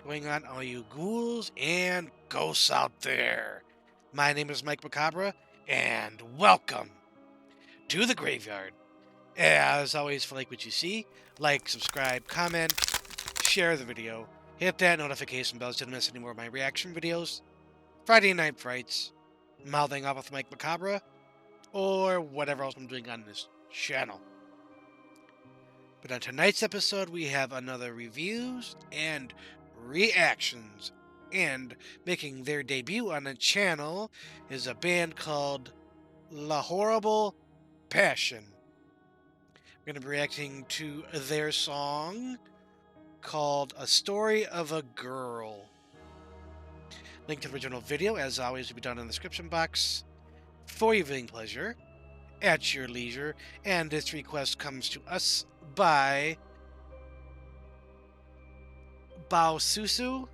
going on, all you ghouls and ghosts out there? My name is Mike Macabre, and welcome to the graveyard. As always, if you like what you see, like, subscribe, comment, share the video, hit that notification bell so you don't miss any more of my reaction videos, Friday Night Frights, mouthing off with Mike Macabre, or whatever else I'm doing on this channel. But on tonight's episode, we have another reviews and reactions. And making their debut on the channel is a band called La Horrible Passion. We're going to be reacting to their song called A Story of a Girl. Link to the original video, as always, will be down in the description box for your viewing pleasure at your leisure. And this request comes to us by Bao.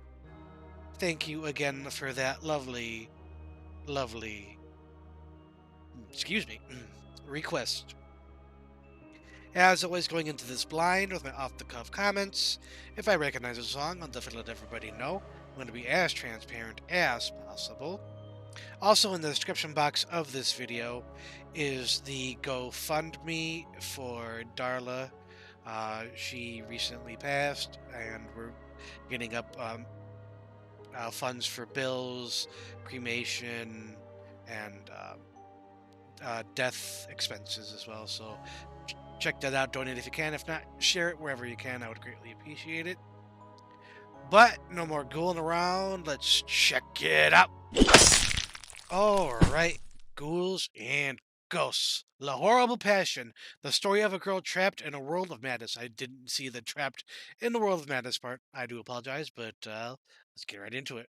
Thank you again for that lovely request. As always, going into this blind with my off-the-cuff comments. If I recognize a song, I'll definitely let everybody know. I'm going to be as transparent as possible. Also, in the description box of this video is the GoFundMe for Darla. She recently passed, and we're getting up funds for bills, cremation, and death expenses as well. So check that out, donate if you can. If not, share it wherever you can. I would greatly appreciate it. But no more ghouling around. Let's check it out. Alright, ghouls and ghosts. La Horrible Passion, the story of a girl trapped in a world of madness. I didn't see the trapped in the world of madness part. I do apologize, but let's get right into it.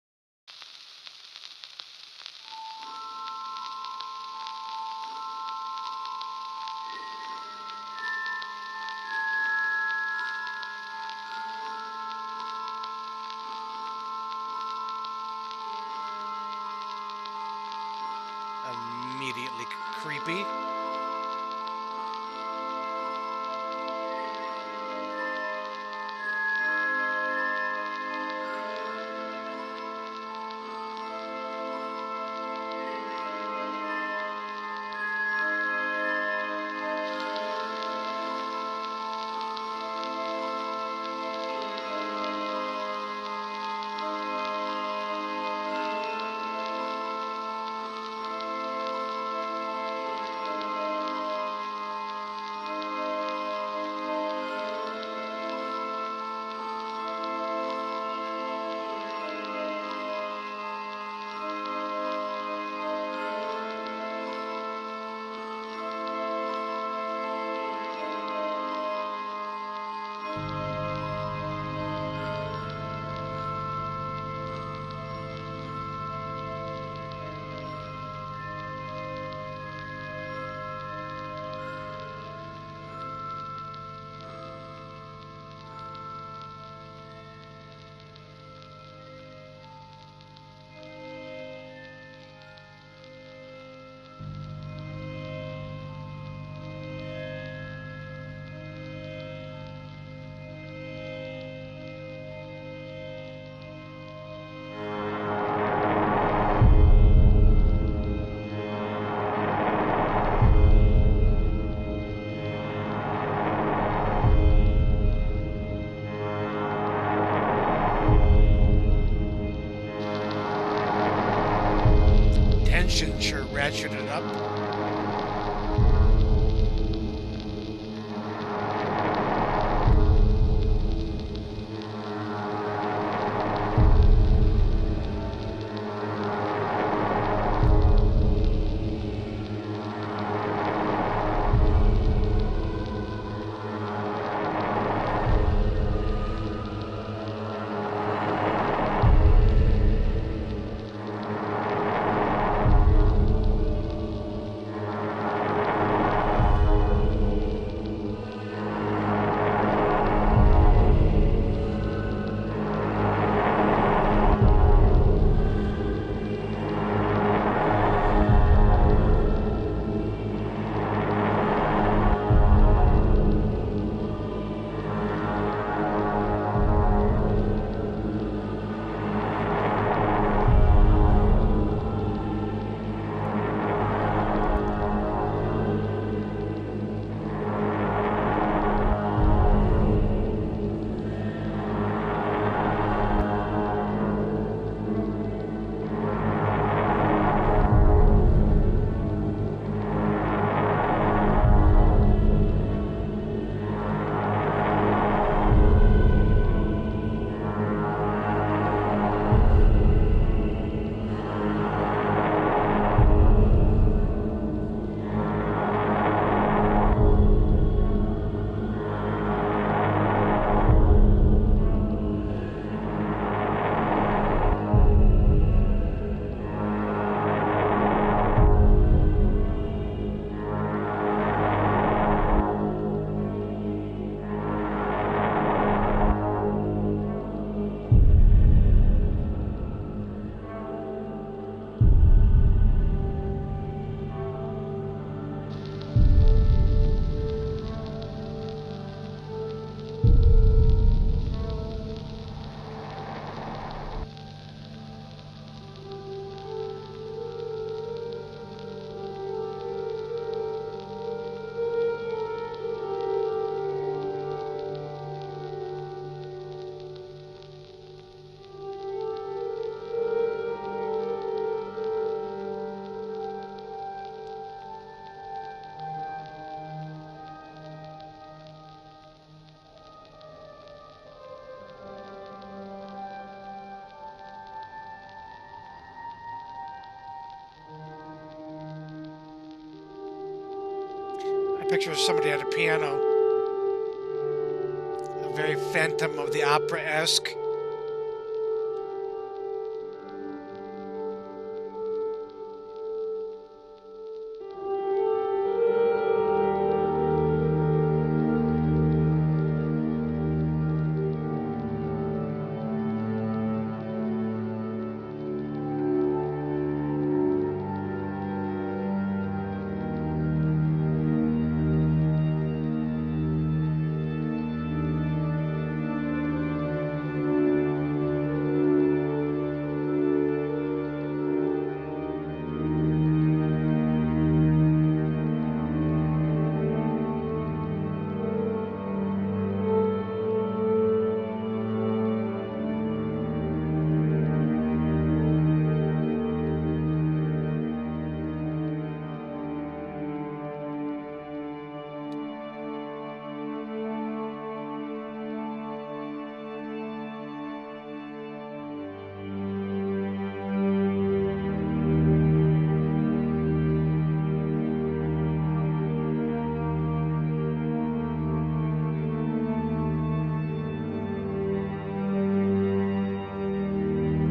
Immediately creepy. Tension sure ratcheted up. A picture of somebody at a piano, a very Phantom of the Opera esque.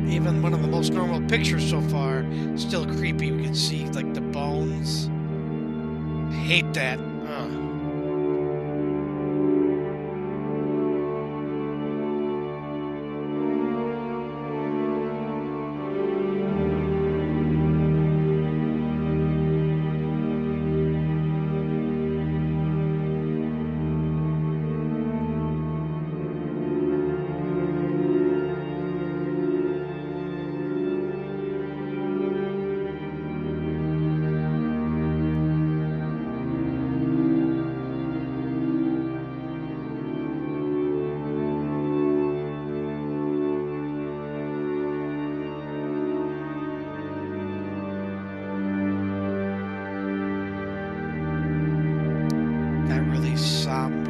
Even one of the most normal pictures so far, still creepy. We can see like the bones. I hate that. Ugh. That really somber.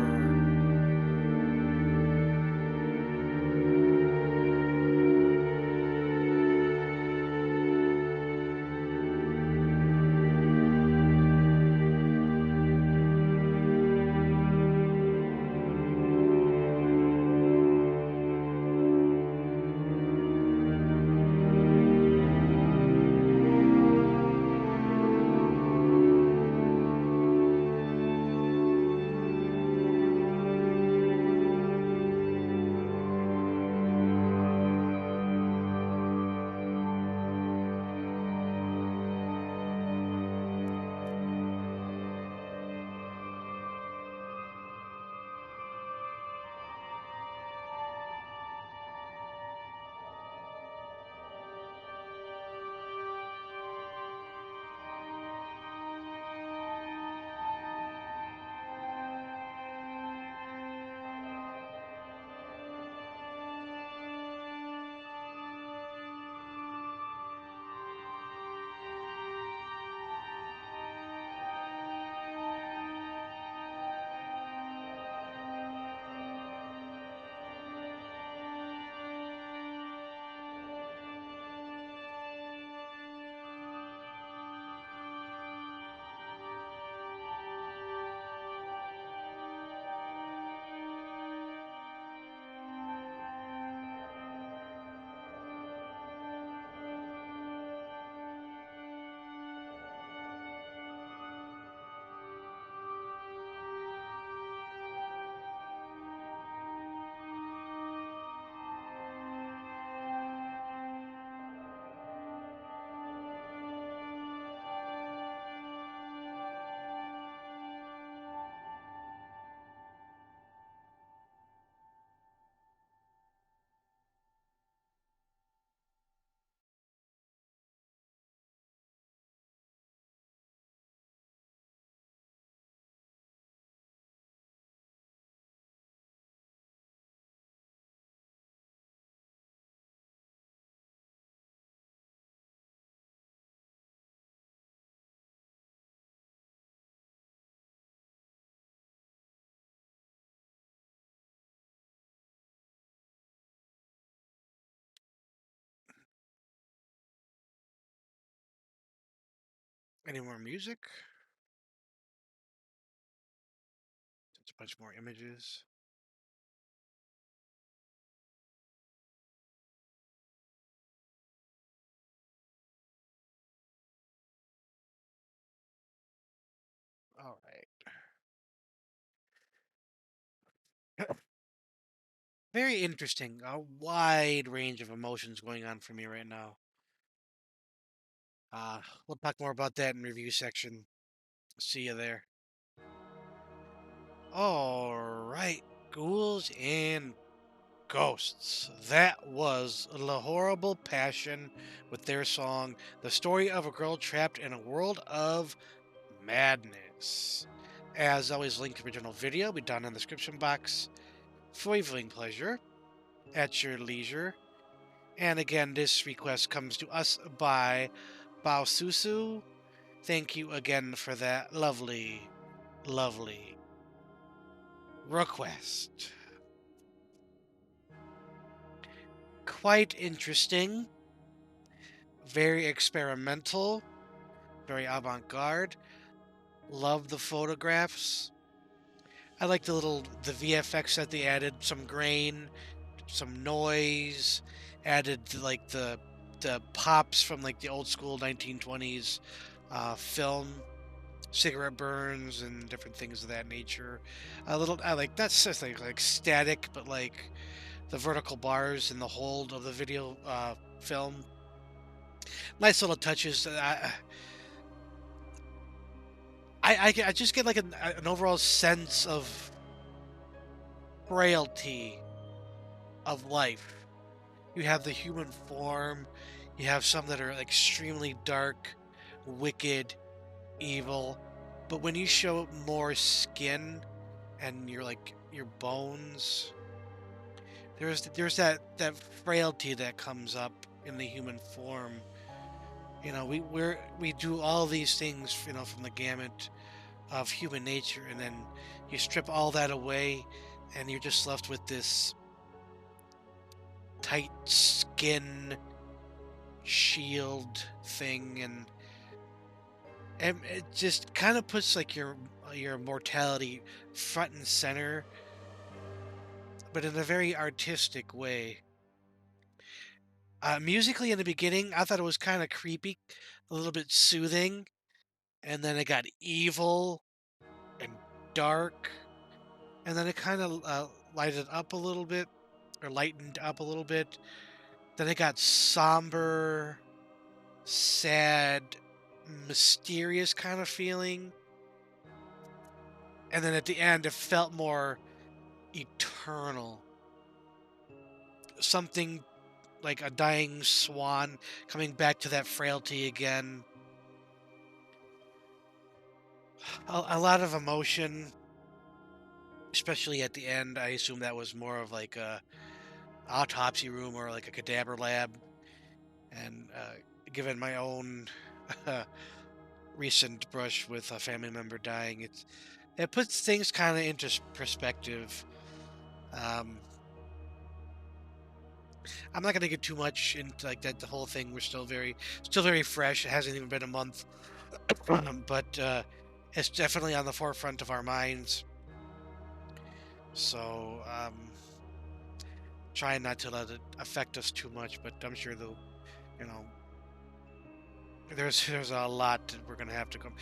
Any more music? Bunch more images. All right. Very interesting. A wide range of emotions going on for me right now. We'll talk more about that in review section. See you there. All right, ghouls and ghosts. That was La Horrible Passion with their song, The Story of a Girl Trapped in a World of Madness. As always, link to the original video be down in the description box for your viewing pleasure at your leisure. And again, this request comes to us by Baosusu. Thank you again for that lovely, lovely request. Quite interesting, very experimental, very avant-garde. Love the photographs. I like the VFX that they added, some grain, some noise, added like the pops from like the old school 1920s film, cigarette burns and different things of that nature. A little, I like that's just like static, but like the vertical bars in the hold of the video film. Nice little touches. I just get like an overall sense of frailty of life. You have the human form. You have some that are extremely dark, wicked, evil. But when you show more skin and your bones, there's that frailty that comes up in the human form. You know, we do all these things, you know, from the gamut of human nature, and then you strip all that away, and you're just left with this tight skin shield thing, and it just kind of puts like your mortality front and center, but in a very artistic way. Musically, in the beginning, I thought it was kind of creepy, a little bit soothing, and then it got evil and dark, and then it kind of lighted up a little bit, or lightened up a little bit. Then it got somber, sad, mysterious kind of feeling. And then at the end, it felt more eternal. Something like a dying swan coming back to that frailty again. A lot of emotion, especially at the end. I assume that was more of like a autopsy room or like a cadaver lab. And given my own recent brush with a family member dying, it puts things kind of into perspective. Um, I'm not gonna get too much into like that. The whole thing. We're still very fresh. It hasn't even been a month, but it's definitely on the forefront of our minds. So trying not to let it affect us too much. But I'm sure they'll, you know, there's a lot that we're gonna have to come.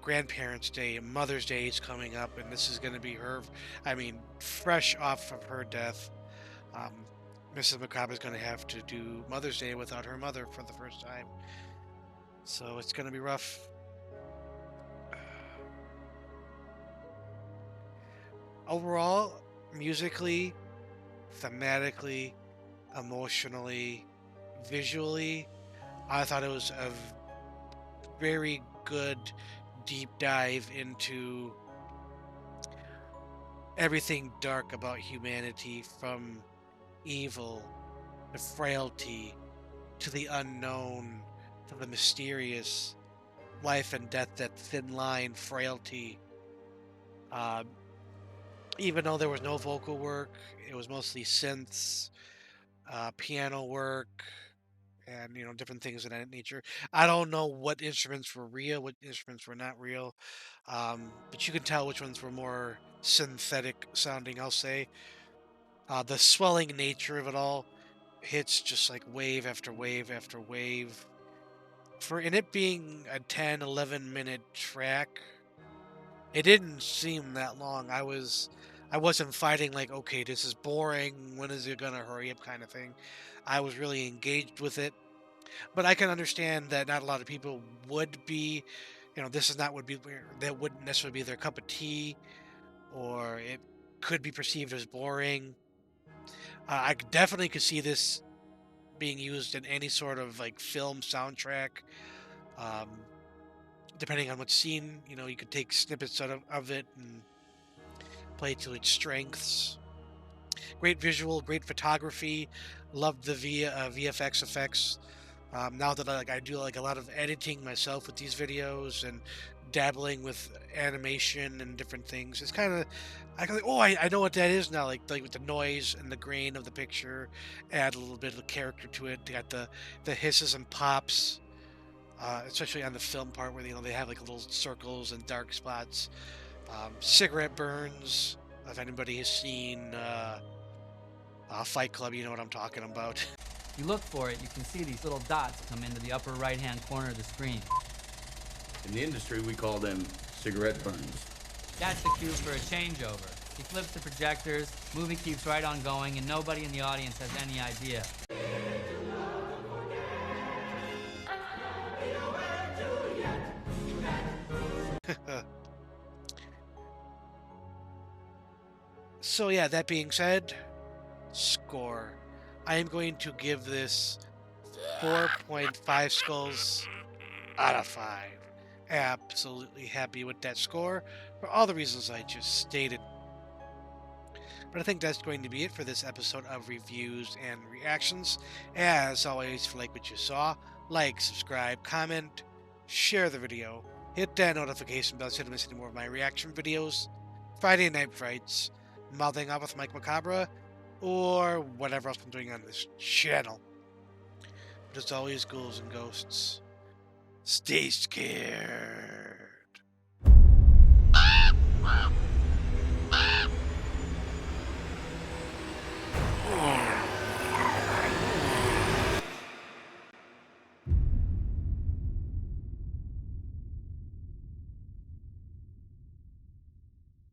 Grandparents' Day, Mother's Day is coming up, and this is gonna be her. I mean, fresh off of her death. Um, Mrs. Macabre is going to have to do Mother's Day without her mother for the first time. So it's going to be rough. Overall, musically, thematically, emotionally, visually, I thought it was a very good deep dive into everything dark about humanity, from evil to frailty to the unknown to the mysterious, life and death, that thin line, frailty. Uh, Even though there was no vocal work, it was mostly synths, piano work, and different things of that nature. I don't know what instruments were real, what instruments were not real, but you can tell which ones were more synthetic sounding. I'll say the swelling nature of it all hits just like wave after wave after wave. For in it being a 10-11 minute track, it didn't seem that long. I wasn't fighting like, okay, this is boring. When is it gonna hurry up kind of thing. I was really engaged with it. But I can understand that not a lot of people would be, this is not would be that wouldn't necessarily be their cup of tea, or it could be perceived as boring. Definitely could see this being used in any sort of like film soundtrack. Um, Depending on what scene, you could take snippets of it and play to its strengths. Great visual, great photography. Loved the VFX effects. Now that I do like a lot of editing myself with these videos and dabbling with animation and different things, it's kind of I can like, oh, I know what that is now. Like with the noise and the grain of the picture, add a little bit of character to it. They got the hisses and pops, especially on the film part where they have like little circles and dark spots. Cigarette burns. If anybody has seen Fight Club, you know what I'm talking about. You look for it, you can see these little dots come into the upper right-hand corner of the screen. In the industry, we call them cigarette burns. That's the cue for a changeover. He flips the projectors, movie keeps right on going, and nobody in the audience has any idea. So yeah, that being said, score. I am going to give this 4.5 skulls out of 5. Absolutely happy with that score for all the reasons I just stated. But I think that's going to be it for this episode of reviews and reactions. As always, if you like what you saw, like, subscribe, comment, share the video, hit that notification bell so you don't miss any more of my reaction videos, Friday Night Frights, Mouthing Up with Mike Macabre, or whatever else I'm doing on this channel. But as always, ghouls and ghosts, stay scared.